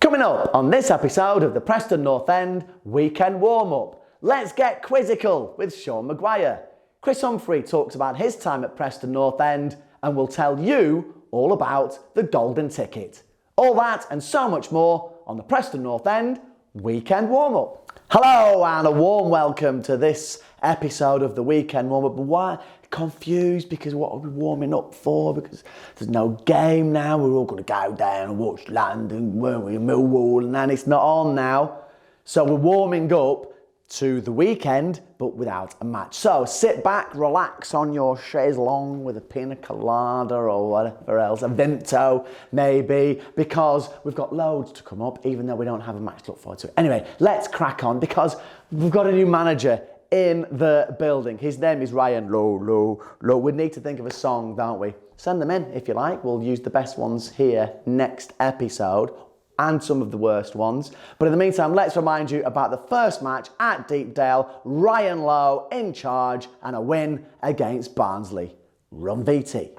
Coming up on this episode of the Preston North End Weekend Warm-Up, let's get quizzical with Sean Maguire. Chris Humphrey talks about his time at Preston North End and will tell you all about the golden ticket. All that and so much more on the Preston North End Weekend Warm-Up. Hello and a warm welcome to this episode of the Weekend Warm-Up. Why? Confused because what are we warming up for? Because there's no game now. We're all going to go down and watch London, weren't we, Millwall, and then it's not on now. So we're warming up to the weekend, but without a match. So sit back, relax on your chaise longue with a pina colada or whatever else, a Vimto maybe, because we've got loads to come up, even though we don't have a match to look forward to. Anyway, let's crack on because we've got a new manager in the building. His name is Ryan. Low. We need to think of a song, don't we? Send them in if you like. We'll use the best ones here next episode and some of the worst ones. But in the meantime, let's remind you about the first match at Deepdale. Ryan Lowe in charge and a win against Barnsley. Run VT.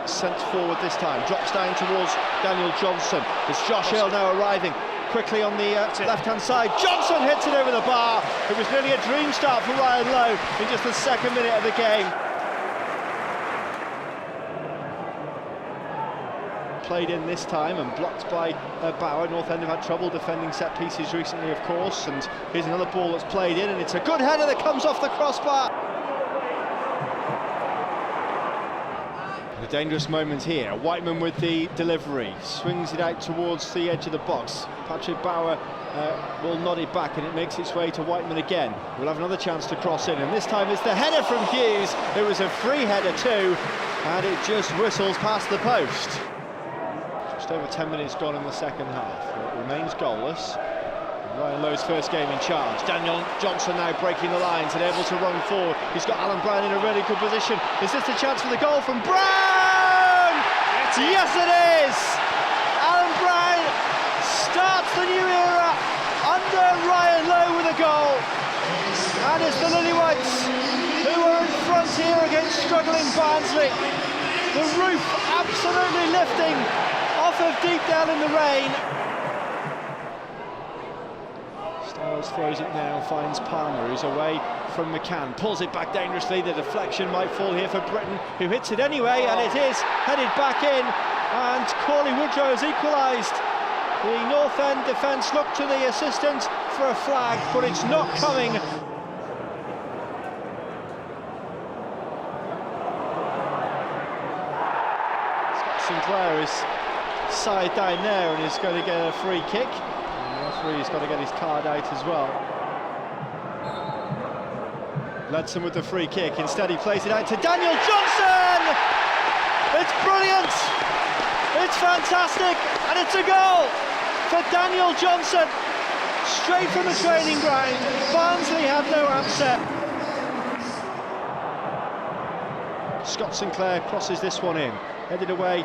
Sent forward this time, drops down towards Daniel Johnson. It's Josh Hill now arriving quickly on the left-hand side. Johnson hits it over the bar. It was nearly a dream start for Ryan Lowe in just the second minute of the game. Played in this time and blocked by Bauer. North End have had trouble defending set pieces recently, of course. And here's another ball that's played in, and it's a good header that comes off the crossbar. A dangerous moment here. Whiteman with the delivery, swings it out towards the edge of the box. Patrick Bauer will nod it back and it makes its way to Whiteman again. We'll have another chance to cross in, and this time it's the header from Hughes. It was a free header too, and it just whistles past the post. Just over 10 minutes gone in the second half. It remains goalless. Ryan Lowe's first game in charge. Daniel Johnson now breaking the lines and able to run forward. He's got Alan Brown in a really good position. Is this the chance for the goal from Brown? Yes, it is! Alan Brown starts the new era under Ryan Lowe with a goal. And it's the Lily-Whites who are in front here against struggling Barnsley. The roof absolutely lifting off of Deepdale in the rain. Stiles throws it now, finds Palmer, who's away from McCann, pulls it back dangerously. The deflection might fall here for Britain, who hits it anyway, and it is headed back in, and Corley Woodrow has equalised. The North End defence looked to the assistant for a flag, but it's not coming. Scott Sinclair is side down there and is going to get a free kick. He's got to get his card out as well. Ledson with the free kick. Instead he plays it out to Daniel Johnson! It's brilliant! It's fantastic! And it's a goal for Daniel Johnson! Straight from the training ground. Barnsley have no answer. Scott Sinclair crosses this one in. Headed away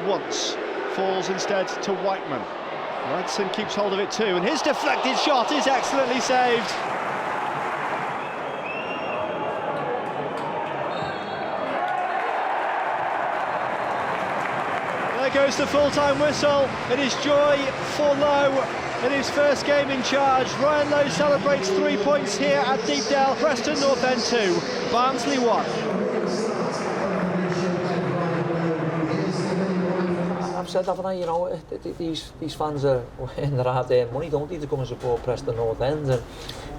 once. Falls instead to Whiteman. Ledson keeps hold of it too, and his deflected shot is excellently saved. There goes the full-time whistle. It is joy for Lowe in his first game in charge. Ryan Lowe celebrates 3 points here at Deepdale. Preston North End 2, Barnsley 1. I've said, haven't I, you know, these fans are in their hard-earned money, don't they, to come and support Preston North End. And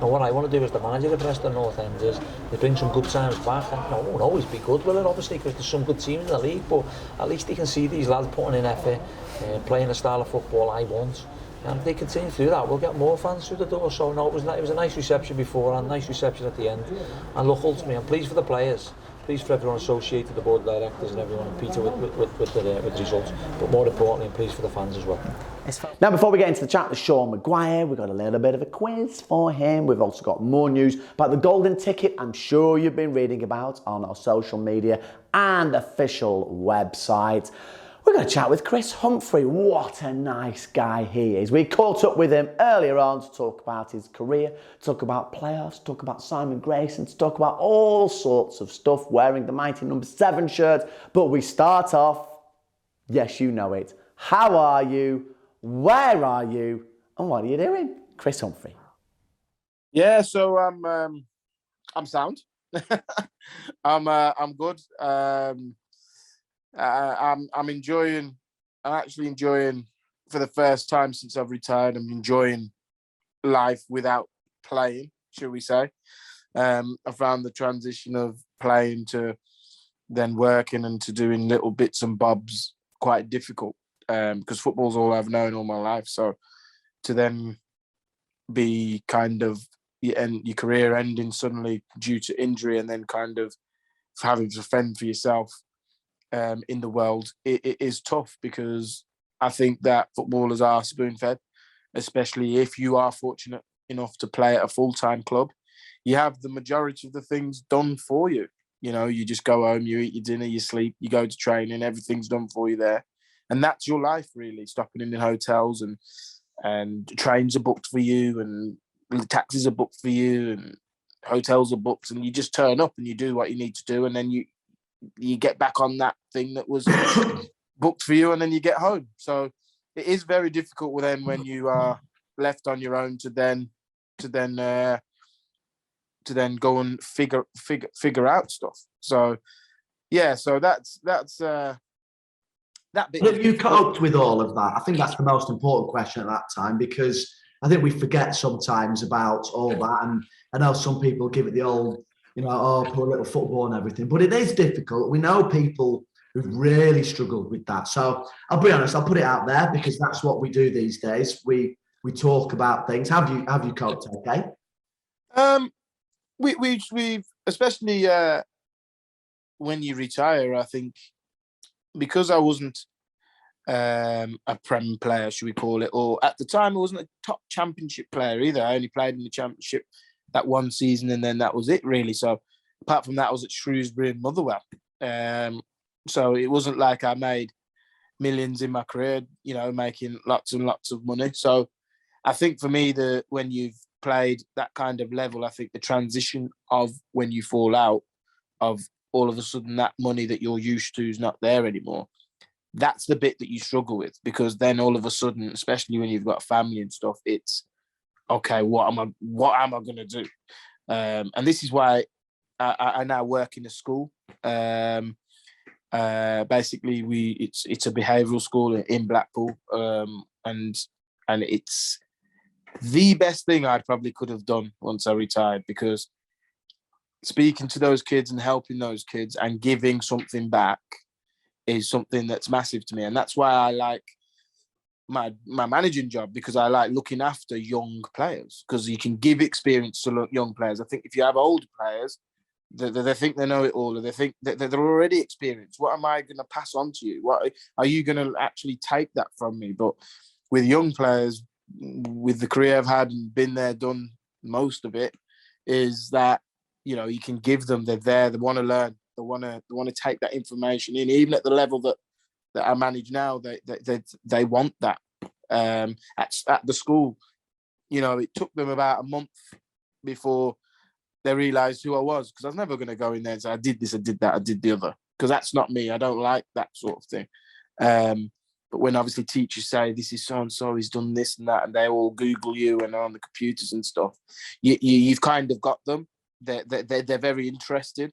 what I want to do as the manager of Preston North End is to bring some good times back. And it won't always be good, will it, obviously, because there's some good teams in the league, but at least they can see these lads putting in effort, playing the style of football I want. And if they continue to do that, we'll get more fans through the door. So no, it was a nice reception before and a nice reception at the end. And look, ultimately, I'm pleased for the players. Pleased for everyone associated, the board of directors and everyone, and Peter with the results. But more importantly, I'm pleased for the fans as well. Now, before we get into the chat with Sean Maguire, we've got a little bit of a quiz for him. We've also got more news about the golden ticket I'm sure you've been reading about on our social media and official website. We're going to chat with Chris Humphrey. What a nice guy he is. We caught up with him earlier on to talk about his career, talk about playoffs, talk about Simon Grayson, to talk about all sorts of stuff, wearing the mighty number 7 shirt. But we start off, yes, you know it. How are you? Where are you? And what are you doing? Chris Humphrey. Yeah, so I'm sound. I'm good. I'm enjoying. I'm actually enjoying, for the first time since I've retired, I'm enjoying life without playing, shall we say. I found the transition of playing to then working and to doing little bits and bobs quite difficult, because football's all I've known all my life. So to then be kind of your career ending suddenly due to injury, and then kind of having to fend for yourself in the world, it is tough, because I think that footballers are spoon-fed, especially if you are fortunate enough to play at a full-time club. You have the majority of the things done for you. You know, you just go home, you eat your dinner, you sleep, you go to training, everything's done for you there. And that's your life, really, stopping in hotels, and trains are booked for you, and taxis are booked for you, and hotels are booked, and you just turn up and you do what you need to do, and then you get back on that thing that was booked for you, and then you get home. So it is very difficult then when you are left on your own to then go and figure out stuff. So yeah, so that's that bit. Have you coped with all of that? I think that's the most important question at that time, because I think we forget sometimes about all that. And I know some people give it the old, poor little football and everything, but it is difficult. We know people who've really struggled with that. So I'll be honest, I'll put it out there, because that's what we do these days. We talk about things. Have you coped okay? We've especially when you retire, I think, because I wasn't a Prem player, should we call it, or at the time I wasn't a top Championship player either. I only played in the Championship that one season, and then that was it, really. So apart from that, I was at Shrewsbury and Motherwell. So it wasn't like I made millions in my career, making lots and lots of money. So I think for me, when you've played that kind of level, I think the transition of when you fall out, of all of a sudden that money that you're used to is not there anymore. That's the bit that you struggle with, because then all of a sudden, especially when you've got a family and stuff, it's okay. What am I going to do? And this is why I now work in a school. Basically, it's a behavioural school in Blackpool, and it's the best thing I probably could have done once I retired, because speaking to those kids and helping those kids and giving something back is something that's massive to me. And that's why I like my managing job, because I like looking after young players, because you can give experience to young players. I think if you have older players, they think they know it all, or they think that they're already experienced. What am I going to pass on to you? What are you going to actually take that from me? But with young players, with the career I've had and been there, done most of it, is that you can give them. They're there. They want to learn. They want to take that information in. Even at the level that I manage now, they want that. At the school, it took them about a month before they realised who I was, because I was never going to go in there and say I did this, I did that, I did the other, because that's not me. I don't like that sort of thing. But when obviously teachers say this is so and so, he's done this and that, and they all Google you and are on the computers and stuff, you've kind of got them. They're very interested,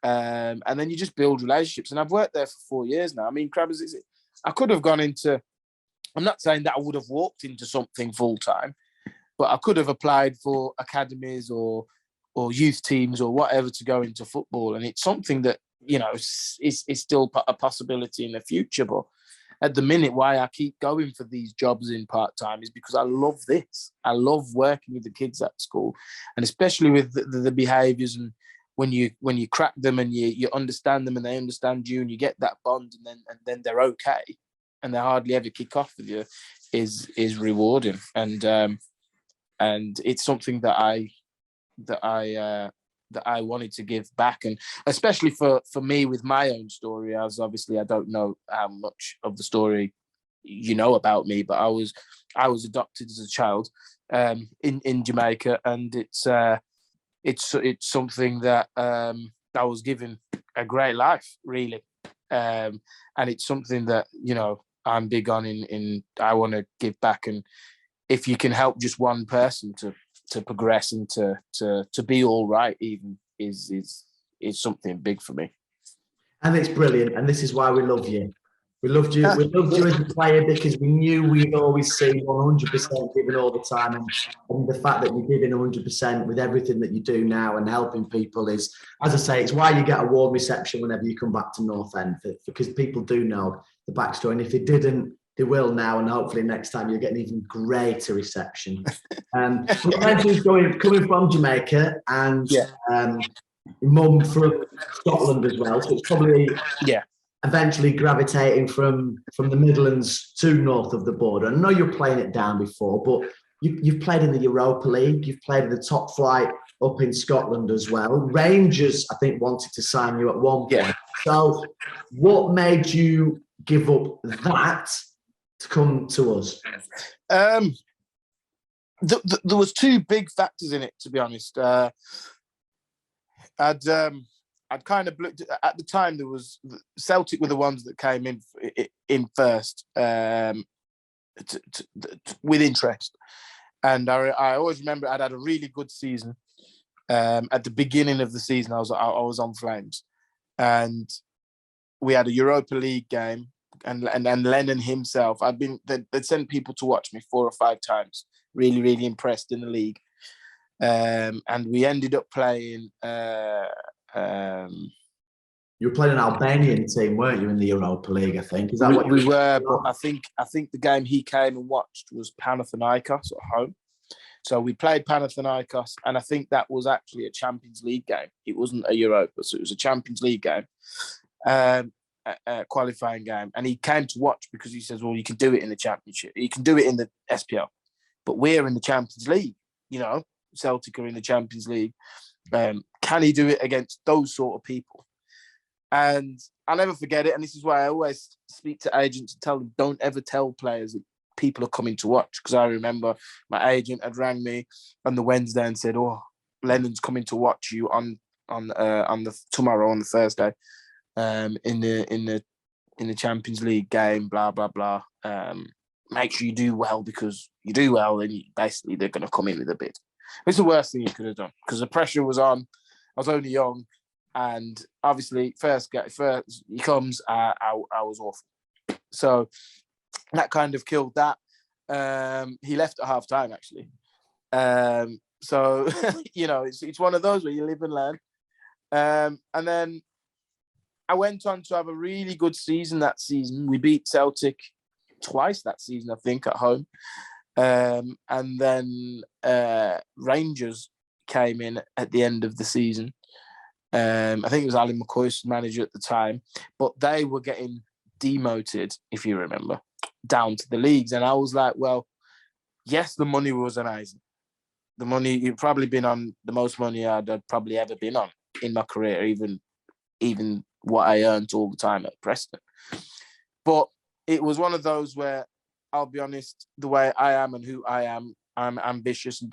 and then you just build relationships. And I've worked there for 4 years now. I mean, Crabbers, I could have gone into. I'm not saying that I would have walked into something full time, but I could have applied for academies or youth teams or whatever to go into football. And it's something that is still a possibility in the future. But at the minute, why I keep going for these jobs in part-time is because I love this. I love working with the kids at school, and especially with the behaviours, and when you crack them and you understand them and they understand you, and you get that bond, and then they're okay and they hardly ever kick off with you, is rewarding. And it's something that I that I wanted to give back, and especially for me with my own story, as obviously I don't know how much of the story you know about me, but I was adopted as a child in Jamaica, and it's something that I was given a great life, really, and it's something that I'm big on. In I want to give back, and if you can help just one person to progress and to be all right, even is something big for me. And it's brilliant, and this is why we love you. We loved you. We loved you as a player because we knew we'd always see 100% giving all the time, and the fact that you're giving 100% with everything that you do now and helping people is, as I say, it's why you get a warm reception whenever you come back to North End, because people do know the backstory, and if they didn't, they will now, and hopefully next time you'll get an even greater reception. You mentioned coming from Jamaica and mum from Scotland as well, so it's probably eventually gravitating from the Midlands to north of the border. I know you're playing it down before, but you've played in the Europa League, you've played in the top flight up in Scotland as well. Rangers, I think, wanted to sign you at one point. So what made you give up that to come to us? There was two big factors in it, to be honest. I'd kind of looked at the time. There was Celtic were the ones that came in first with interest, and I always remember I'd had a really good season. At the beginning of the season, I was on flames, and we had a Europa League game, and Lennon himself. They'd sent people to watch me 4 or 5 times. Really, really impressed in the league, and we ended up playing. You were playing an Albanian team, weren't you, in the Europa League? I think. Is that what we were? But I think the game he came and watched was Panathinaikos at home. So we played Panathinaikos, and I think that was actually a Champions League game. It wasn't a Europa, so it was a Champions League game, a qualifying game. And he came to watch because he says, "Well, you can do it in the Championship. You can do it in the SPL, but we're in the Champions League. Celtic are in the Champions League. Can he do it against those sort of people?" And I'll never forget it. And this is why I always speak to agents and tell them, don't ever tell players that people are coming to watch. Because I remember my agent had rang me on the Wednesday and said, "Oh, Lennon's coming to watch you on the tomorrow, on the Thursday, in the Champions League game, blah blah blah. Make sure you do well, because you do well, then basically they're going to come in with a bid." It's the worst thing you could have done, because the pressure was on. I was only young, and obviously first he comes, I was awful. So that kind of killed that. He left at half time, actually. So it's one of those where you live and learn. And then I went on to have a really good season that season. We beat Celtic twice that season, I think, at home. And then Rangers came in at the end of the season. I think it was Ali McCoy's manager at the time, but they were getting demoted, if you remember, down to the leagues. And I was like, well, yes, the money was amazing. The money, you'd probably been on the most money I'd probably ever been on in my career, even what I earned all the time at Preston. But it was one of those where, I'll be honest, the way I am and who I am, I'm ambitious.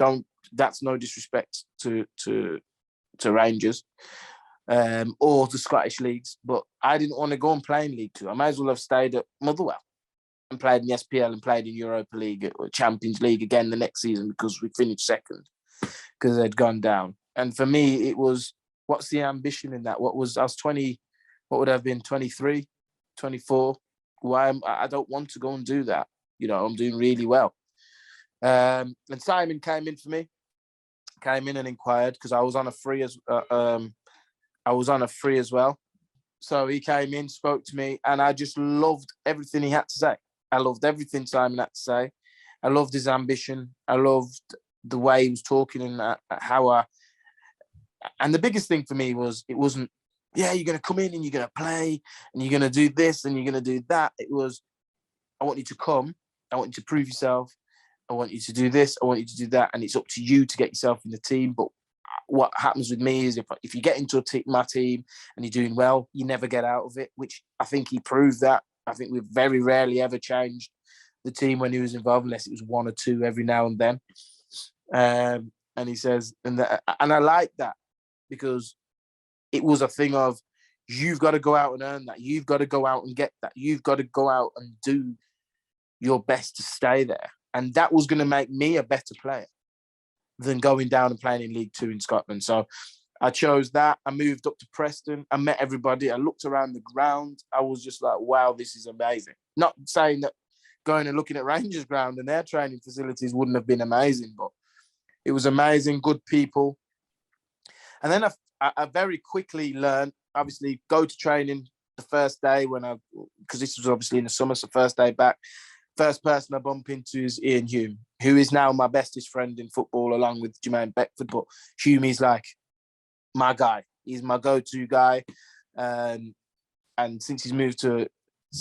That's no disrespect to Rangers or to Scottish leagues, but I didn't want to go and play in League Two. I might as well have stayed at Motherwell and played in the SPL and played in Europa League or Champions League again the next season, because we finished second because they'd gone down. And for me, it was, what's the ambition in that? I was 20, what would I have been, 23, 24? Why I don't want to go and do that. I'm doing really well. And Simon came in for me, came in and inquired, because I was on a free as well. So he came in, spoke to me, and I just loved everything he had to say. I loved everything Simon had to say. I loved his ambition. I loved the way he was talking and and the biggest thing for me was, it wasn't, you're going to come in and you're going to play and you're going to do this and you're going to do that. It was, I want you to come. I want you to prove yourself. I want you to do this. I want you to do that. And it's up to you to get yourself in the team. But what happens with me is if you get into my team and you're doing well, you never get out of it, which I think he proved that. I think we've very rarely ever changed the team when he was involved, unless it was one or two every now and then. And he says, and I like that, because it was a thing of, you've got to go out and earn that. You've got to go out and get that. You've got to go out and do your best to stay there. And that was going to make me a better player than going down and playing in League Two in Scotland. So I chose that. I moved up to Preston. I met everybody. I looked around the ground. I was just like, wow, this is amazing. Not saying that going and looking at Rangers ground and their training facilities wouldn't have been amazing, but it was amazing, good people. And then I very quickly learned, obviously, go to training the first day because this was obviously in the summer, so first day back. First person I bump into is Ian Hume, who is now my bestest friend in football, along with Jermaine Beckford. But Hume is like my guy. He's my go-to guy. And since he's moved to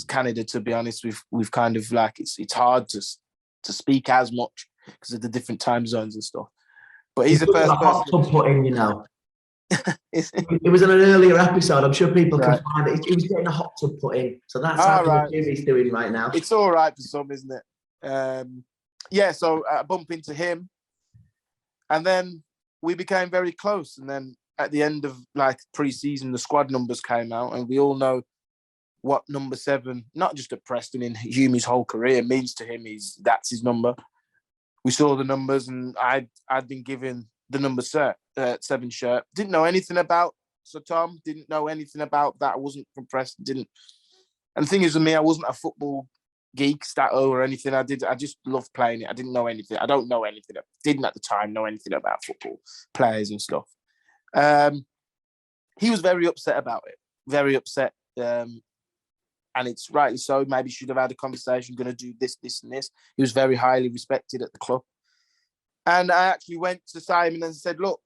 Canada, to be honest, we've kind of like, it's hard to speak as much because of the different time zones and stuff. But he's the first person. Hot tub put in, you know. It was in an earlier episode. I'm sure people can find it. He was getting a hot tub put in, so that's how he's doing right now. It's all right for some, isn't it? So I bump into him, and then we became very close. And then at the end of like pre-season, the squad numbers came out, and we all know what number 7, not just at Preston, in Hume's whole career, means to him. That's his number. We saw the numbers, and I'd been given the number 7 shirt. Didn't know anything about Sir Tom. Didn't know anything about that. I wasn't from Preston. And the thing is with me, I wasn't a football geek, stato or anything. I just loved playing it. I didn't know anything. I don't know anything. Didn't at the time know anything about football players and stuff. He was very upset about it. Very upset. And it's rightly so. Maybe should have had a conversation, going to do this, this and this. He was very highly respected at the club. And I actually went to Simon and said, look,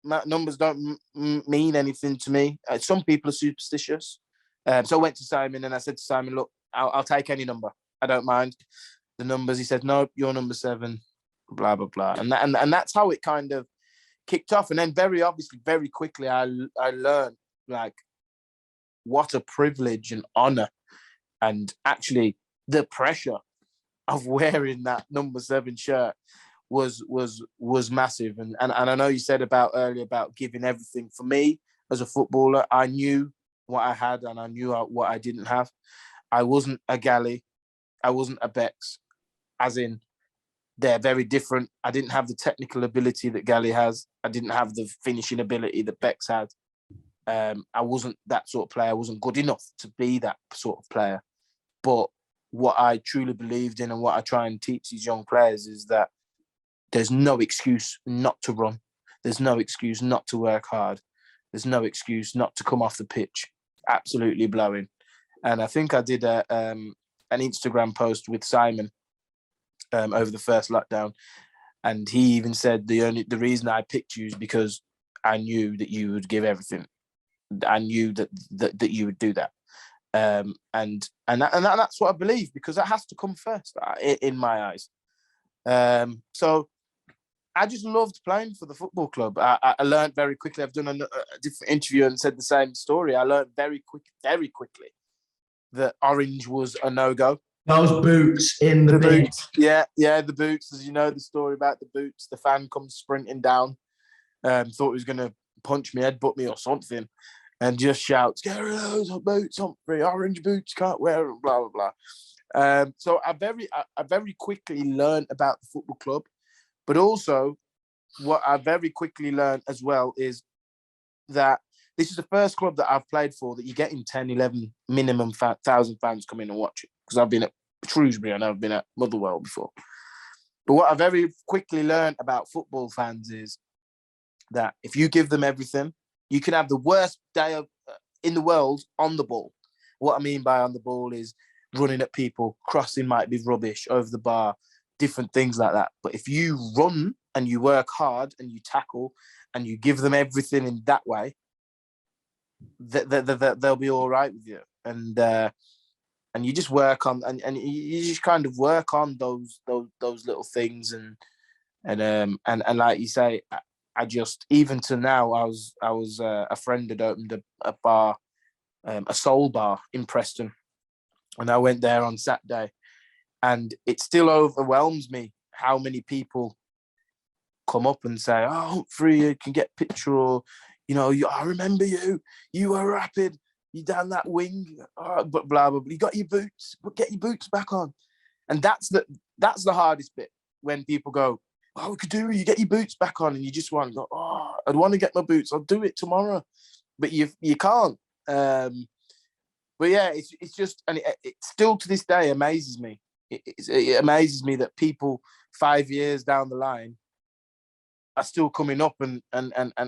numbers don't mean anything to me. Some people are superstitious. So I went to Simon and I said to Simon, look, I'll take any number. I don't mind the numbers. He said, no, you're number 7, blah, blah, blah. And that's how it kind of kicked off. And then very quickly, I learned like what a privilege and honor, and actually the pressure of wearing that number 7 shirt was massive. And I know you said earlier about giving everything. For me as a footballer, I knew what I had and I knew what I didn't have. I wasn't a Galley. I wasn't a Bex, as in they're very different. I didn't have the technical ability that Galley has. I didn't have the finishing ability that Bex had. I wasn't that sort of player. I wasn't good enough to be that sort of player. But what I truly believed in and what I try and teach these young players is that there's no excuse not to run. There's no excuse not to work hard. There's no excuse not to come off the pitch absolutely blowing. And I think I did an Instagram post with Simon over the first lockdown, and he even said the reason I picked you is because I knew that you would give everything. I knew that you would do that. And that's what I believe, because that has to come first in my eyes. So I just loved playing for the football club. I learned very quickly. I've done a different interview and said the same story. I learned very quickly that orange was a no-go. Those boots in the bin. Boots. Yeah, the boots. As you know, the story about the boots. The fan comes sprinting down. Thought he was going to punch me, headbutt me or something, and just shouts, "Get rid of those boots, Humphrey. Orange boots, can't wear them." Blah blah blah. So I very quickly learned about the football club, but also what I very quickly learned as well is that this is the first club that I've played for that you're getting 10, 11 minimum 1,000 fans come in and watch it. Because I've been at Shrewsbury and I've been at Motherwell before. But what I very quickly learned about football fans is that if you give them everything, you can have the worst day in the world on the ball. What I mean by on the ball is running at people, crossing might be rubbish, over the bar, different things like that. But if you run and you work hard and you tackle and you give them everything in that way, they'll be all right with you. And you just work on and you just kind of work on those little things and like you say, I just, even to now, I was a friend had opened a bar, a soul bar in Preston, and I went there on Saturday, and it still overwhelms me how many people come up and say, "Oh, Humphrey, you can get a picture," or, "I remember you were rapid, you down that wing, but blah blah blah. You got your boots, but get your boots back on." And that's the hardest bit, when people go, "Oh, we could do it. You get your boots back on," and you just want to go, "Oh, I'd want to get my boots. I'll do it tomorrow," but you can't. But yeah, it's just, and it still to this day amazes me. It amazes me that people 5 years down the line are still coming up and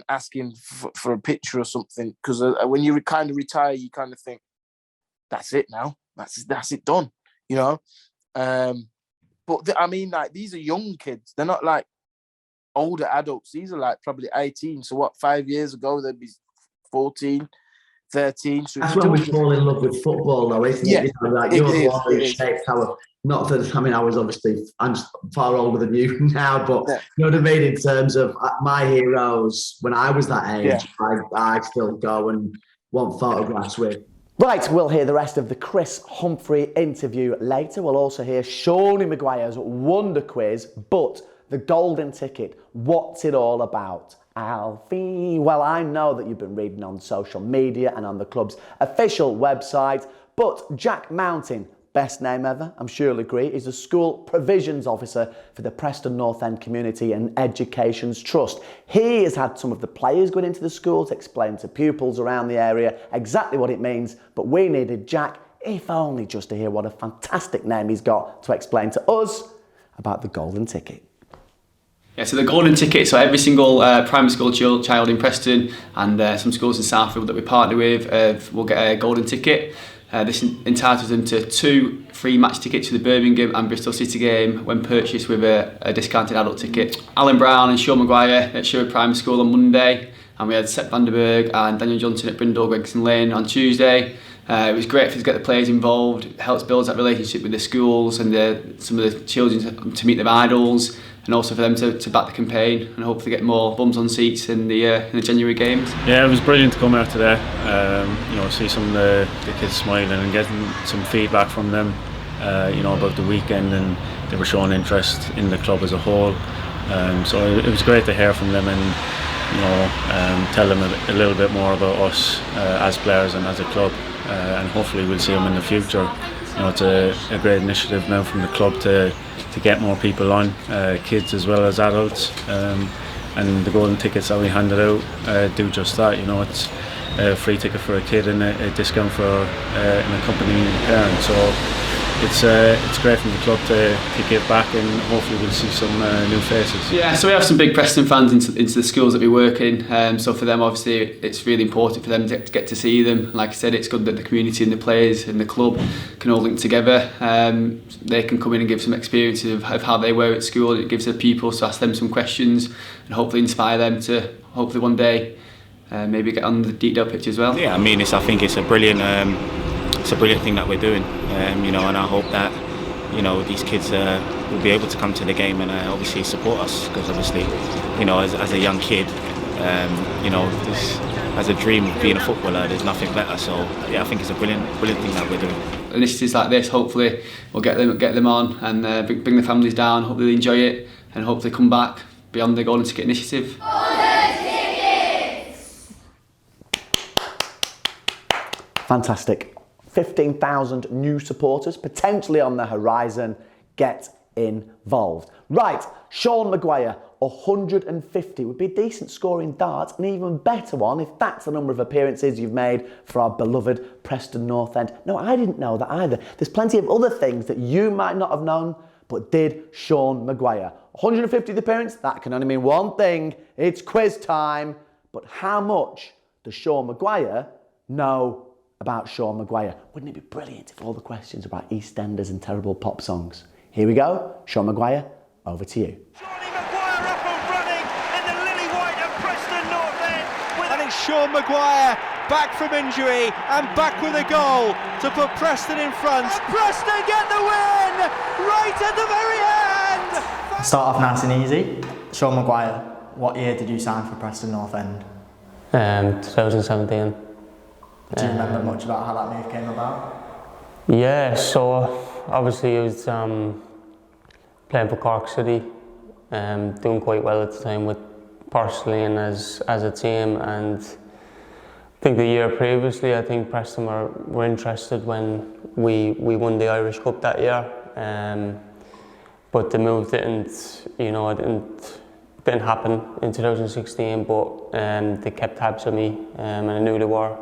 asking for a picture or something. Because when you kind of retire, you kind of think, that's it now. That's it done. But I mean, like, these are young kids. They're not like older adults. These are like probably 18. So what, 5 years ago, they'd be 14, 13. So that's when we fall in love with football, though, isn't it? Like, you're the one who shaped our... Not that, I mean, I'm far older than you now, but you know what I mean? In terms of my heroes, when I was that age, I still go and want photographs with. Right, we'll hear the rest of the Chris Humphrey interview later. We'll also hear Sean Maguire's Wonder Quiz, but the golden ticket, what's it all about? Alfie, well, I know that you've been reading on social media and on the club's official website, but Jack Mountain, best name ever, I'm sure you'll agree, is the school provisions officer for the Preston North End Community and Education's Trust. He has had some of the players going into the school to explain to pupils around the area exactly what it means, but we needed Jack, if only just to hear what a fantastic name he's got to explain to us about the golden ticket. Yeah, so the golden ticket, so every single primary school child in Preston and some schools in Southfield that we partner with will get a golden ticket. This entitles them to 2 free match tickets for the Birmingham and Bristol City game when purchased with a discounted adult ticket. Alan Brown and Sean Maguire at Sherwood Primary School on Monday, and we had Sepp Vanderberg and Daniel Johnson at Brindle Gregson Lane on Tuesday. It was great to get the players involved. It helps build that relationship with the schools and some of the children to meet their idols, and also for them to back the campaign and hopefully get more bums on seats in the January games. Yeah, it was brilliant to come out today. See some of the kids smiling and getting some feedback from them, about the weekend, and they were showing interest in the club as a whole. So it was great to hear from them and tell them a little bit more about us as players and as a club, and hopefully we'll see them in the future. It's a great initiative now from the club to get more people on, kids as well as adults, and the golden tickets that we handed out do just that. It's a free ticket for a kid and a discount for an accompanying parent. So it's great from the club to give back, and hopefully we'll see some new faces. Yeah, so we have some big Preston fans into the schools that we work in, so for them obviously it's really important for them to get to see them. Like I said, it's good that the community and the players and the club can all link together. They can come in and give some experiences of how they were at school. It gives the pupils to ask them some questions and hopefully inspire them to hopefully one day maybe get on the detailed pitch as well. Yeah, I mean, I think it's a brilliant thing that we're doing, and I hope that these kids will be able to come to the game and obviously support us, because obviously, as a young kid, this, as a dream of being a footballer, there's nothing better. So yeah, I think it's a brilliant thing that we're doing. Initiatives like this, hopefully, will get them on and bring the families down. Hopefully they enjoy it and hopefully come back beyond the Golden Ticket initiative. Fantastic. 15,000 new supporters potentially on the horizon. Get involved. Right, Sean Maguire, 150 would be a decent score in darts, an even better one if that's the number of appearances you've made for our beloved Preston North End. No, I didn't know that either. There's plenty of other things that you might not have known, but did Sean Maguire. 150th appearance, that can only mean one thing, it's quiz time. But how much does Sean Maguire know about Sean Maguire? Wouldn't it be brilliant if all the questions were about EastEnders and terrible pop songs? Here we go. Sean Maguire, over to you. Sean Maguire back from injury and back with a goal to put Preston in front. And Preston get the win right at the very end. Start off nice and easy. Sean Maguire, what year did you sign for Preston North End? 2017. Do you remember much about how that move came about? Yeah, so obviously I was playing for Cork City, doing quite well at the time with Barnsley and as a team, and I think the year previously I think Preston were interested when we won the Irish Cup that year, but the move didn't happen in 2016, but they kept tabs on me, and I knew they were.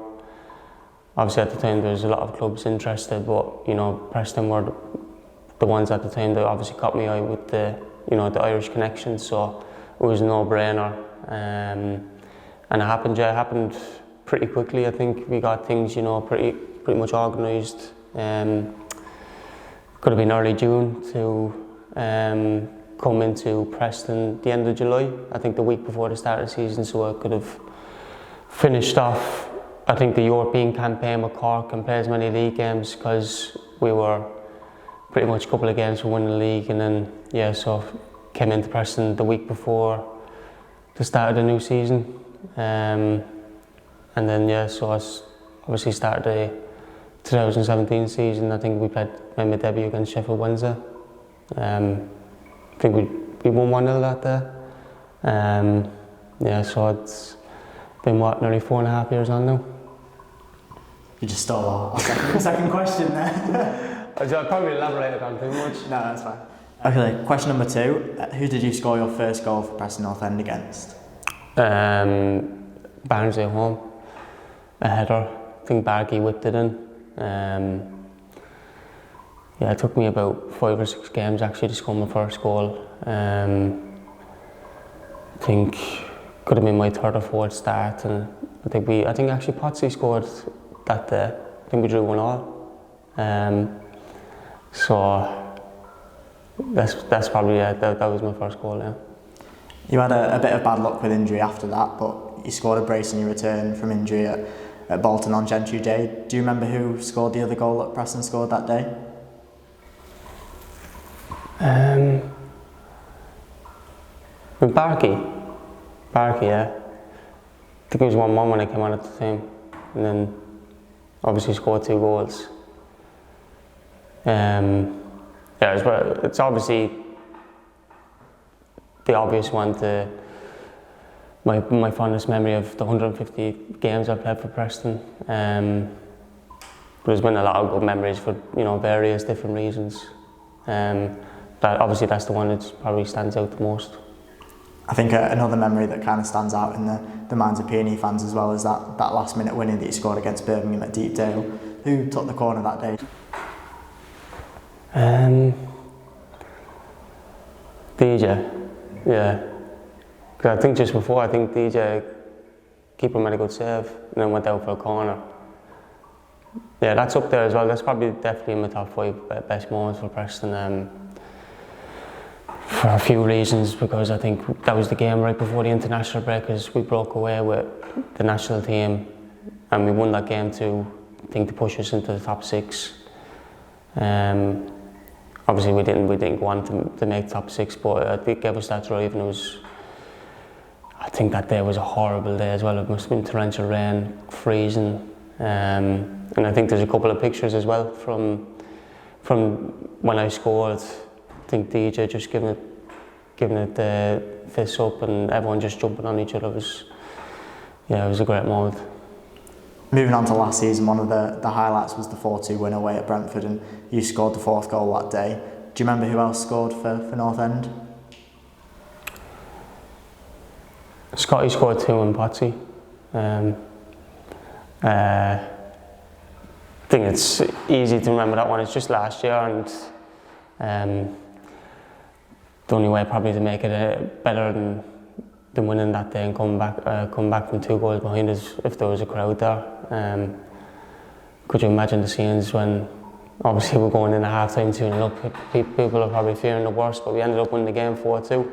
Obviously at the time there was a lot of clubs interested, but Preston were the ones at the time that obviously caught my eye with the Irish connection, so it was a no-brainer. And it happened pretty quickly. I think we got things pretty much organised. Could have been early June to come into Preston the end of July, I think the week before the start of the season, so I could have finished off I think the European campaign with Cork and play as many league games, because we were pretty much a couple of games from winning the league, and then so came into Preston the week before the start of the new season, and then so I obviously started the 2017 season. I think we made my debut against Sheffield Wednesday. I think we won 1-0 that day. So it's been nearly 4.5 years on now. You just stole our second question there. I probably elaborated on too much. No, that's fine. Okay, question number 2. Who did you score your first goal for Preston North End against? Barnsley at home. A header. I think Bargy whipped it in. It took me about 5 or 6 games actually to score my first goal. I think could have been my 3rd or 4th start, and I think actually Potsy scored that day. I think we drew 1-1. So that's probably that was my first goal. Yeah. You had a bit of bad luck with injury after that, but you scored a brace in your return from injury at Bolton on Gentry Day. Do you remember who scored the other goal that Preston scored that day? With Barky, yeah. I think it was 1-1 when I came on at the time, and then obviously scored 2 goals. It's obviously the obvious one to my fondest memory of the 150 games I played for Preston. But there's been a lot of good memories for various different reasons. But obviously that's the one that probably stands out the most. I think another memory that kind of stands out in the minds of P&E fans as well is that last minute winning that you scored against Birmingham at Deepdale. Who took the corner that day? DJ, yeah. Because I think just before, DJ, keeper made a good save and then went out for a corner. Yeah, that's up there as well. That's probably definitely in my top 5 best moments for Preston. For a few reasons, because I think that was the game right before the international break, as we broke away with the national team and we won that game to push us into the top 6. Obviously we didn't go on to make top 6, but it gave us that drive, and I think that day was a horrible day as well. It must have been torrential rain, freezing, and I think there's a couple of pictures as well from when I scored. I think DJ just giving it the fists up and everyone just jumping on each other. It was a great moment. Moving on to last season, one of the highlights was the 4-2 win away at Brentford, and you scored the 4th goal that day. Do you remember who else scored for North End? Scotty scored 2 and Potsy. I think it's easy to remember that one. It's just last year, and the only way probably to make it better than winning that day and come back from 2 goals behind is if there was a crowd there. Could you imagine the scenes when obviously we're going in at half-time 2-0 up? People are probably fearing the worst, but we ended up winning the game 4-2.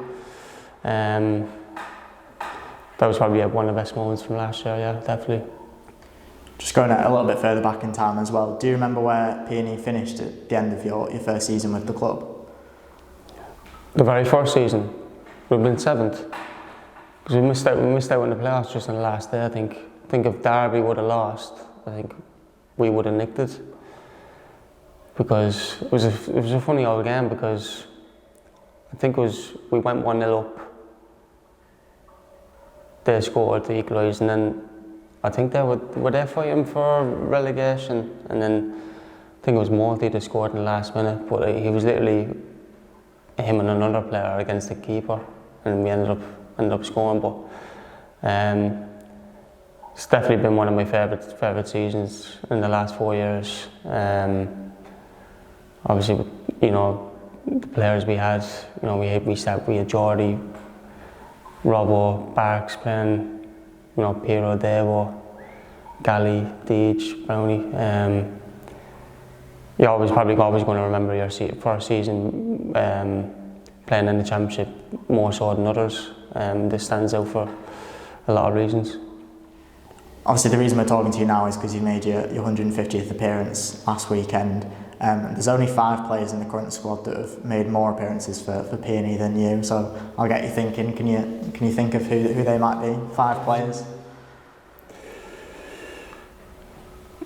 That was probably one of the best moments from last year, yeah, definitely. Just going a little bit further back in time as well, do you remember where P&E finished at the end of your first season with the club? The very first season, we've been 7th. Because we missed out in the playoffs just on the last day. I think if Derby would have lost, I think we would have nicked it. Because it was a funny old game, because I think we went 1-0 up. They scored to equalise, and then I think they were they fighting for relegation, and then I think it was Morty that scored in the last minute, but he was literally him and another player against the keeper, and we ended up scoring. But it's definitely been one of my favourite seasons in the last 4 years. Obviously, you know, the players we had, you know, we had Geordie, Robbo, Barks playing, you know, Piero, Devo, Gally, Deej, Brownie. You're probably always going to remember your first season playing in the Championship more so than others. This stands out for a lot of reasons. Obviously, the reason we're talking to you now is because you made your 150th appearance last weekend. There's only 5 players in the current squad that have made more appearances for Peony than you, so I'll get you thinking. Can you think of who they might be? 5 players.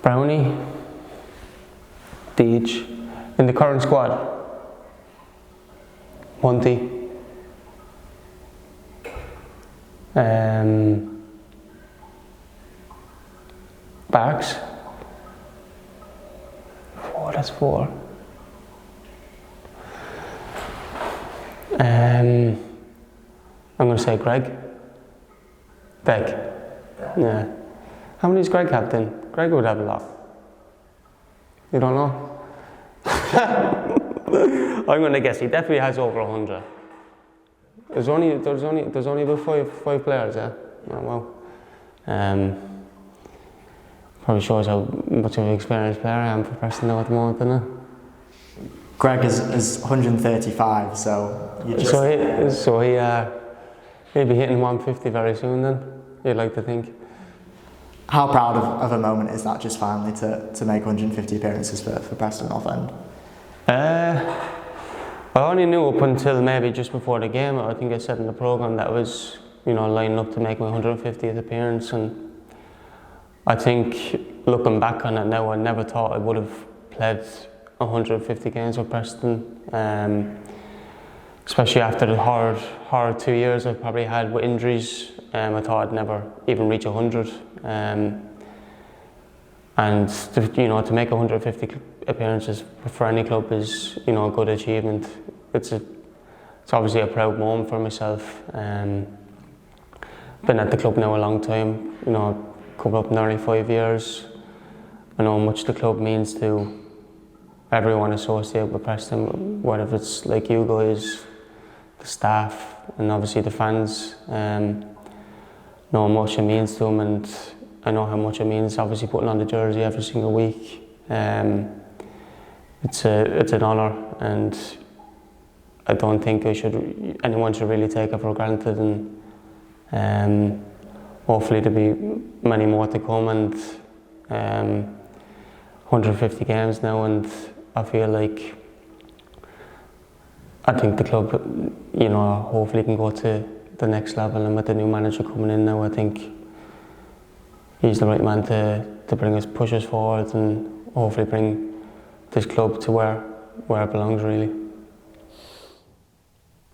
Brownie, Deej, in the current squad. Monty, Barks. That's 4. I'm going to say Greg. Beck. Yeah. How many does Greg have then? Greg would have a lot. You don't know? I'm going to guess he definitely has over 100. There's only about five players, yeah. Oh, wow. Probably shows how much of an experienced player I am for Preston now at the moment, doesn't it? Greg is 135, so you just... He'll be hitting 150 very soon then, you'd like to think. How proud of a moment is that, just finally to make 150 appearances for Preston North End? I only knew up until maybe just before the game. I think I said in the programme that I was, you know, lining up to make my 150th appearance, and I think looking back on it now, I never thought I would have played 150 games with Preston, especially after the hard 2 years I've probably had with injuries. I thought I'd never even reach 100, and to make 150 appearances for any club is, you know, a good achievement. It's obviously a proud moment for myself. Been at the club now a long time, you know, coming up nearly 5 years. I know how much the club means to everyone associated with Preston, whether it's like you guys, the staff, and obviously the fans. Know how much it means to them, and I know how much it means obviously putting on the jersey every single week. It's an honour, and I don't think anyone should really take it for granted, and hopefully there'll be many more to come, and 150 games now, and I feel like I think the club, you know, hopefully can go to the next level, and with the new manager coming in now, I think he's the right man to bring us, push us forward, and hopefully bring this club to where it belongs, really.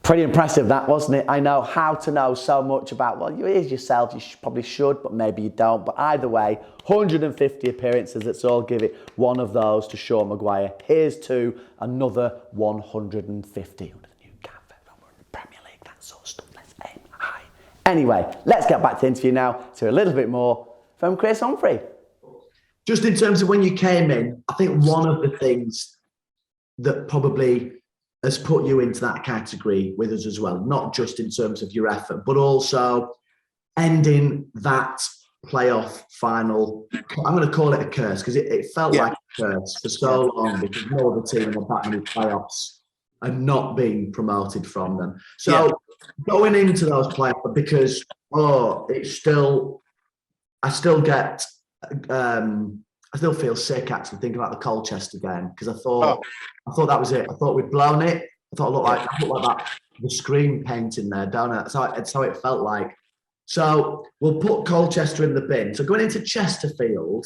Pretty impressive that, wasn't it? I know how to know so much about, well, it is yourself, you probably should, but maybe you don't. But either way, 150 appearances, let's all give it one of those to Sean Maguire. Here's to another 150. Under the new cap, we're in the Premier League, that sort of stuff, let's aim high. Anyway, let's get back to the interview now to a little bit more from Chris Humphrey. Just in terms of when you came in, I think one of the things that probably has put you into that category with us as well, not just in terms of your effort, but also ending that playoff final. I'm going to call it a curse, because it felt like a curse for so long, because no other team had that many playoffs and not being promoted from them. So going into those playoffs, because I still feel sick actually thinking about the Colchester game, because I thought that was it. I thought we'd blown it. I thought it looked like that, the screen painting there, don't it? So it felt like. So we'll put Colchester in the bin. So going into Chesterfield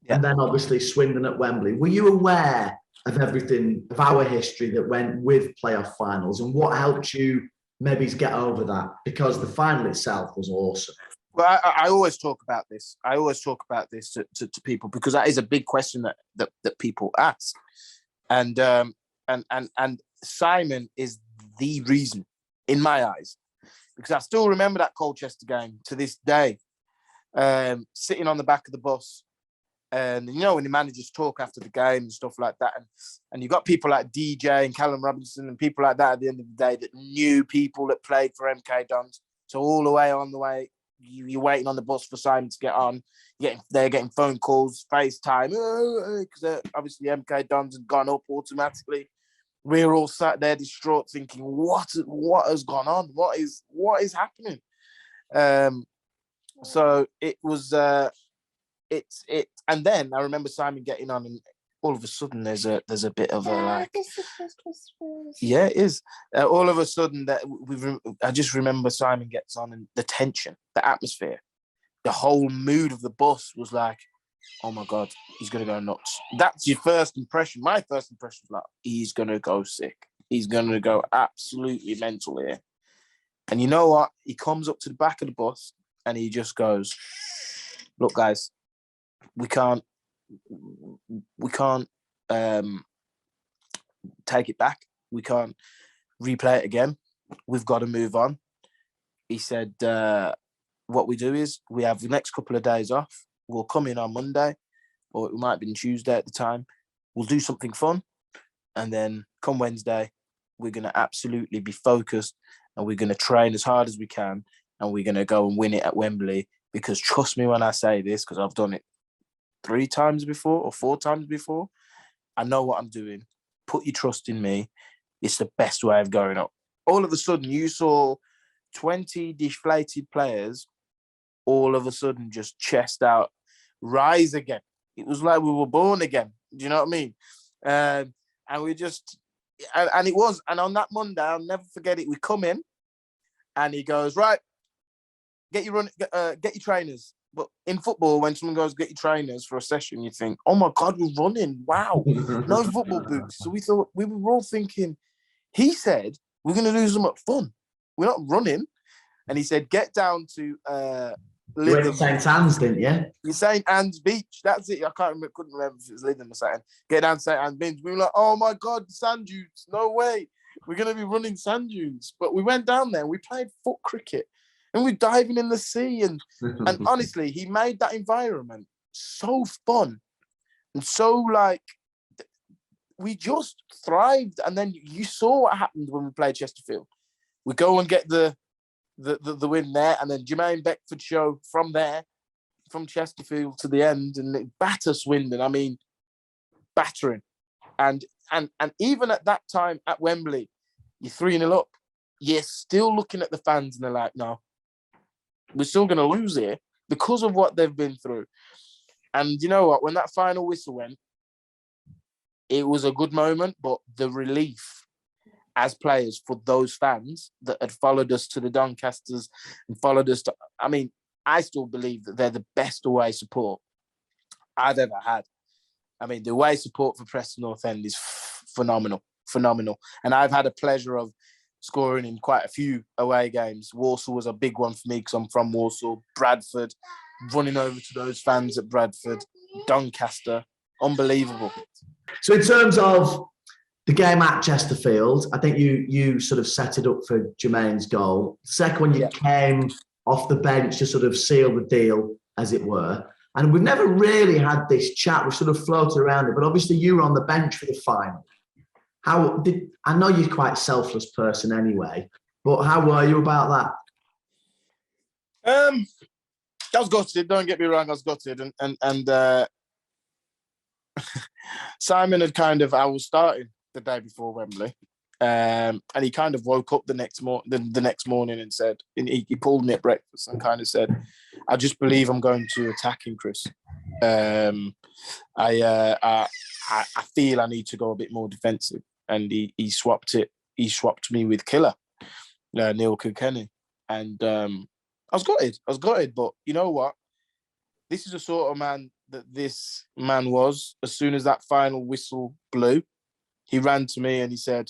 and then obviously Swindon at Wembley, were you aware of everything, of our history that went with playoff finals, and what helped you maybe get over that? Because the final itself was awesome. Well, I always talk about this. I always talk about this to people, because that is a big question that people ask. And Simon is the reason, in my eyes, because I still remember that Colchester game to this day, sitting on the back of the bus. And, you know, when the managers talk after the game and stuff like that, and you got people like DJ and Callum Robinson and people like that at the end of the day that knew people that played for MK Dons. So all the way on the way, you're waiting on the bus for Simon to get on. They're getting phone calls, FaceTime, because obviously MK Dons had gone up automatically. We're all sat there distraught, thinking, what has gone on? What is happening? So it was. And then I remember Simon getting on, and all of a sudden there's a bit of a like, yeah, it is. All of a sudden that I just remember Simon gets on, and the tension, the atmosphere, the whole mood of the bus was like, oh my God, he's gonna go nuts. That's your first impression. My first impression was like, he's gonna go sick. He's gonna go absolutely mental here. And you know what? He comes up to the back of the bus and he just goes, look, guys, we can't take it back. We can't replay it again. We've got to move on. He said, what we do is we have the next couple of days off. We'll come in on Monday, or it might have been Tuesday at the time. We'll do something fun. And then come Wednesday, we're going to absolutely be focused, and we're going to train as hard as we can, and we're going to go and win it at Wembley. Because trust me when I say this, because I've done it 3 times before or 4 times before. I know what I'm doing. Put your trust in me. It's the best way of going up. All of a sudden, you saw 20 deflated players all of a sudden just chest out, rise again. It was like we were born again. Do you know what I mean? And we just, and it was, and on that Monday, I'll never forget it. We come in and he goes, right, get your trainers. But in football, when someone goes, get your trainers for a session, you think, oh my God, we're running. Wow. No football boots. So we were all thinking, he said, we're going to do something fun. We're not running. And he said, get down to you went to St. Anne's, didn't you? You St. Anne's Beach. That's it. I couldn't remember if it was Lytham or something. Get down to St. Anne's Beach. We were like, oh my God, sand dunes. No way. We're going to be running sand dunes. But we went down there and we played foot cricket. And we're diving in the sea. And honestly, he made that environment so fun. And so, like, we just thrived. And then you saw what happened when we played Chesterfield. We go and get the win there. And then Jermaine Beckford show from there, from Chesterfield to the end. And it batter Swindon. I mean, battering. And even at that time at Wembley, you're 3-0 up. You're still looking at the fans and they're like, no. We're still going to lose here because of what they've been through. And you know what? When that final whistle went, it was a good moment, but the relief as players for those fans that had followed us to the Doncasters and followed us to... I mean, I still believe that they're the best away support I've ever had. I mean, the away support for Preston North End is phenomenal. And I've had a pleasure of scoring in quite a few away games. Walsall was a big one for me because I'm from Walsall. Bradford, running over to those fans at Bradford. Doncaster, unbelievable. So in terms of the game at Chesterfield, I think you sort of set it up for Jermaine's goal. The second one, you came off the bench to sort of seal the deal, as it were. And we've never really had this chat. We've sort of floated around it, but obviously you were on the bench for the final. I know you're quite a selfless person anyway, but how were you about that? I was gutted. Don't get me wrong, I was gutted, and Simon had I was starting the day before Wembley, and he kind of woke up the next morning and said, he pulled me at breakfast and kind of said, I just believe I'm going to attack him, Chris. I feel I need to go a bit more defensive. And he swapped me with Killer, Neil Kilkenny. And I was gutted, but you know what? This is the sort of man that this man was. As soon as that final whistle blew, he ran to me and he said,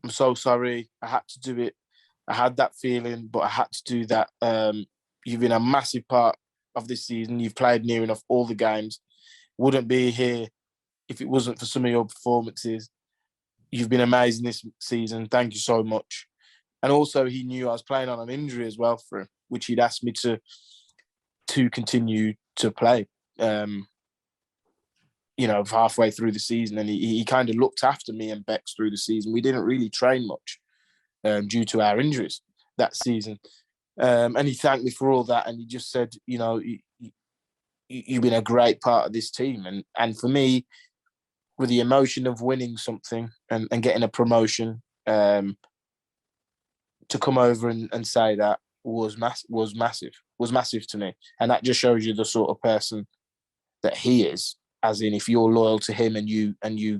"I'm so sorry. I had to do it. I had that feeling, but I had to do that. You've been a massive part of this season. You've played near enough all the games. Wouldn't be here if it wasn't for some of your performances. You've been amazing this season. Thank you so much." And also, he knew I was playing on an injury as well for him, which he'd asked me to continue to play. Halfway through the season, and he kind of looked after me and Bex through the season. We didn't really train much due to our injuries that season, and he thanked me for all that. And he just said, you've been a great part of this team, and for me, with the emotion of winning something and getting a promotion, to come over and say that was massive to me. And that just shows you the sort of person that he is. As in, if you're loyal to him and you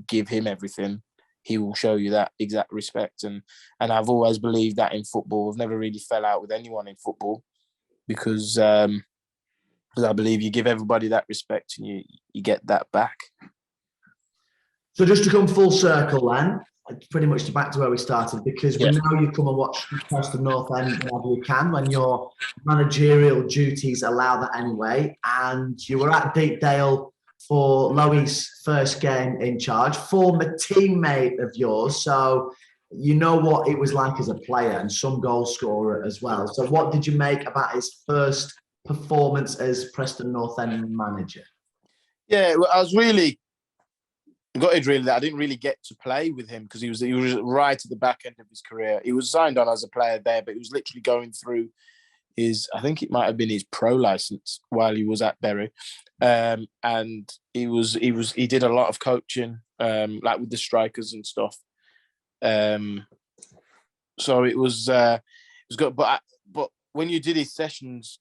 give him everything, he will show you that exact respect. And I've always believed that in football. I've never really fell out with anyone in football because I believe you give everybody that respect and you get that back. So just to come full circle then, pretty much back to where we started, because we know you come and watch Preston North End whenever you can, when your managerial duties allow that anyway. And you were at Deepdale for Loewy's first game in charge, former teammate of yours. So you know what it was like as a player and some goal scorer as well. So what did you make about his first performance as Preston North End manager? Yeah, well, I was really gutted really that I didn't really get to play with him because he was right at the back end of his career. He was signed on as a player there, but he was literally going through I think it might have been his pro license while he was at Bury. And he did a lot of coaching, like with the strikers and stuff. So it was good. But when you did his sessions,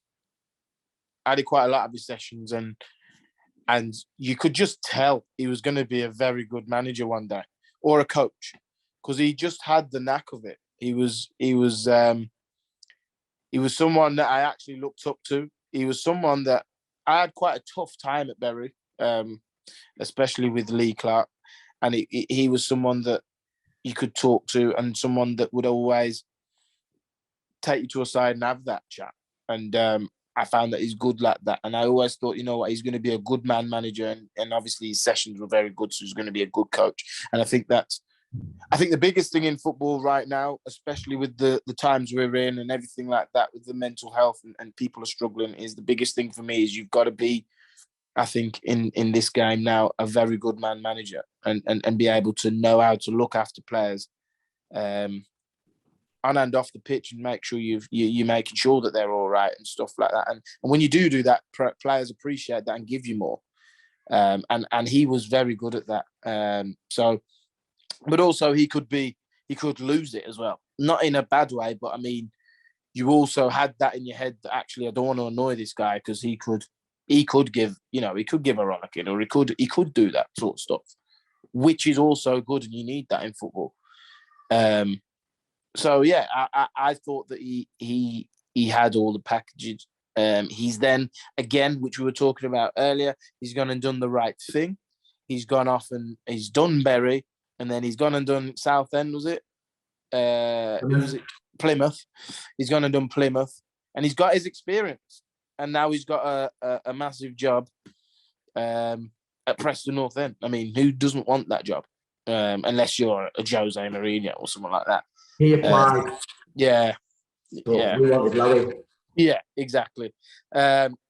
I did quite a lot of his sessions, and you could just tell he was going to be a very good manager one day, or a coach, because he just had the knack of it. He was someone that I actually looked up to. He was someone that I had quite a tough time at Bury, especially with Lee Clark, and he was someone that you could talk to, and someone that would always take you to a side and have that chat. And I found that he's good like that. And I always thought, you know what, he's going to be a good man manager. And obviously his sessions were very good, so he's going to be a good coach. And I think the biggest thing in football right now, especially with the times we're in and everything like that, with the mental health and people are struggling, is the biggest thing for me is you've got to be, I think, in this game now, a very good man manager and be able to know how to look after players on and off the pitch and make sure you're making sure that they're all right and stuff like that. And when you do that, players appreciate that and give you more. And he was very good at that. But also he could lose it as well. Not in a bad way, but I mean, you also had that in your head that actually I don't want to annoy this guy because he could give a rollicking, or he could do that sort of stuff, which is also good, and you need that in football. So yeah, I thought that he had all the packages. He's then again, which we were talking about earlier, he's gone and done the right thing. He's gone off and he's done Bury, and then he's gone and done Southend. Was it Plymouth? He's gone and done Plymouth, and he's got his experience, and now he's got a massive job at Preston North End. I mean, who doesn't want that job? Unless you're a Jose Mourinho or someone like that. He applied. Yeah. But yeah. we wanted Lowy. Yeah, exactly.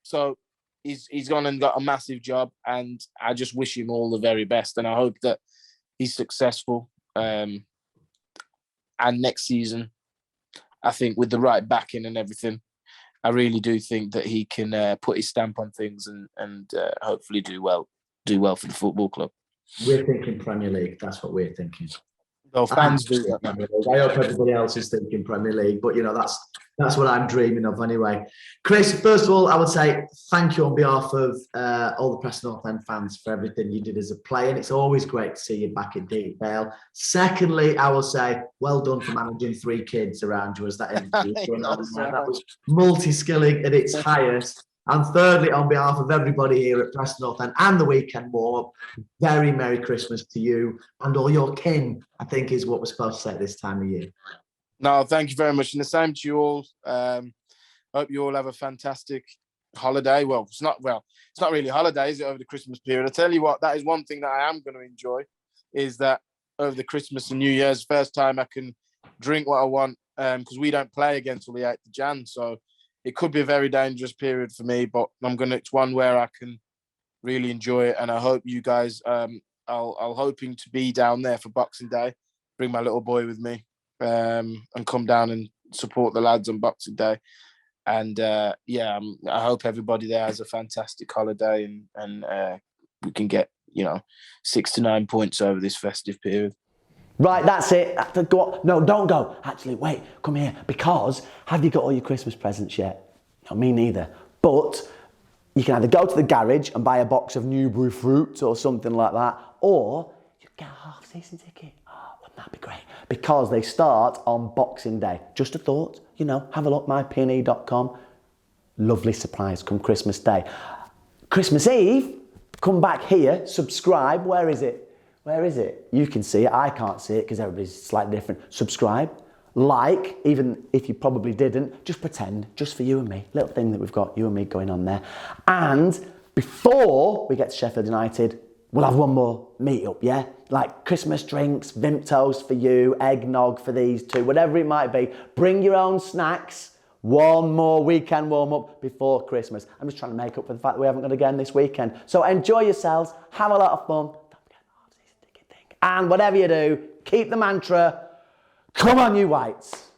So he's gone and got a massive job, and I just wish him all the very best, and I hope that he's successful. And next season, I think with the right backing and everything, I really do think that he can put his stamp on things and hopefully do well for the football club. We're thinking Premier League. That's what we're thinking. Well, fans do that. I hope everybody else is thinking Premier League, but that's That's what I'm dreaming of anyway. Chris, first of all, I would say thank you on behalf of all the Preston North End fans for everything you did as a player. And it's always great to see you back in Deepdale. Secondly, I will say well done for managing 3 kids around you as that interview. That was multi-skilling at its highest. And thirdly, on behalf of everybody here at Preston North End and the weekend warm-up, very Merry Christmas to you and all your kin, I think is what we're supposed to say this time of year. No, thank you very much. And the same to you all. Hope you all have a fantastic holiday. Well, it's not really a holiday, is it, over the Christmas period? I tell you what, that is one thing that I am going to enjoy, is that over the Christmas and New Year's, first time I can drink what I want, because we don't play again till the 8th of Jan. So it could be a very dangerous period for me, but it's one where I can really enjoy it. And I hope you guys, I'll hoping to be down there for Boxing Day, bring my little boy with me. And come down and support the lads on Boxing Day. And I hope everybody there has a fantastic holiday and we can get 6 to 9 points over this festive period. Right, that's it. Go on. No, don't go. Actually, wait, come here. Because have you got all your Christmas presents yet? No, me neither. But you can either go to the garage and buy a box of Newbury fruit or something like that, or you get a half-season ticket. That'd be great, because they start on Boxing Day. Just a thought, have a look, mypne.com. Lovely surprise come Christmas Day. Christmas Eve, come back here, subscribe. Where is it? You can see it, I can't see it because everybody's slightly different. Subscribe, like, even if you probably didn't, just pretend, just for you and me. Little thing that we've got, you and me going on there. And before we get to Sheffield United, we'll have one more meet-up, yeah? Like Christmas drinks, Vimtos for you, eggnog for these two, whatever it might be. Bring your own snacks. One more weekend warm-up before Christmas. I'm just trying to make up for the fact that we haven't got again this weekend. So enjoy yourselves, have a lot of fun. Don't forget the half-season ticket thing. And whatever you do, keep the mantra, come on you Whites.